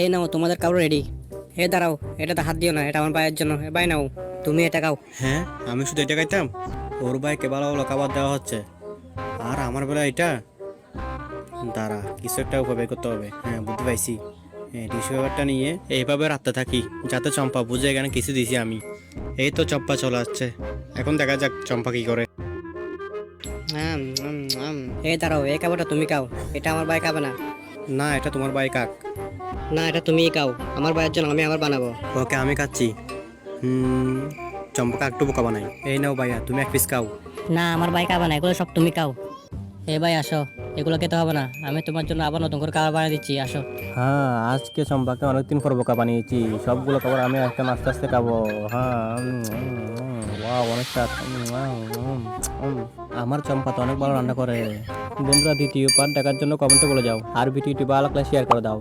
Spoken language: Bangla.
এই নাও তোমাদের কাপড় রেডি। হে দাঁড়াও, এটাতে হাত দিও না, এটা আমার ভাইয়ের জন্য। ভাই নাও, তুমি এটা খাও। হ্যাঁ, আমি শুধু এটা খাইতাম? ওর ভাইকে ভালো ভালো খাবার দেওয়া হচ্ছে, আর আমার বেলা এটা। দাঁড়া, কিছু একটা উপায় বের করতে হবে। হ্যাঁ, বুঝতে পাইছি। হ্যাঁ, টিস্যু পেপারটা নিয়ে এইভাবে রাখতে থাকি, যাতে চম্পা বুঝে এখানে কিছু দিছি আমি। এই তো চম্পা চলে আসছে, এখন দেখা যাক চম্পা কি করে। এই দাঁড়াও, এই খাবারটা তুমি খাও। এটা আমার ভাই খাবে না। না, এটা তোমার ভাই কাক। না, এটা তুমিই খাও। আমার ভাইয়ের জন্য আমি আবার বানাবো। ওকে, আমি খাচ্ছি। হুম, চম্পাকে একটু বোকা বানাই। এই নাও ভাইয়া, তুমি এক পিস খাও। না, আমার ভাই খাবে না, এগুলো সব তুমি খাও। এ ভাই আসো, এগুলো খেতে হবে না, আমি তোমার জন্য আবার নতুন করে খাবার বানিয়ে দিচ্ছি, আসো। হ্যাঁ, আজকে চম্পাকে অনেকদিন পর বোকা বানিয়েছি। সবগুলো খাবার আমি এখন আস্তে আস্তে খাবো। হ্যাঁ, ওয়াও, অনেক স্বাদ। আমার চম্পা তো অনেক ভালো রান্না করে। বন্ধুরা, দ্বিতীয় পার্ট দেখার জন্য কমেন্টে বলে যাও, আর ভিডিওটি ভালো লাগলে শেয়ার করে দাও।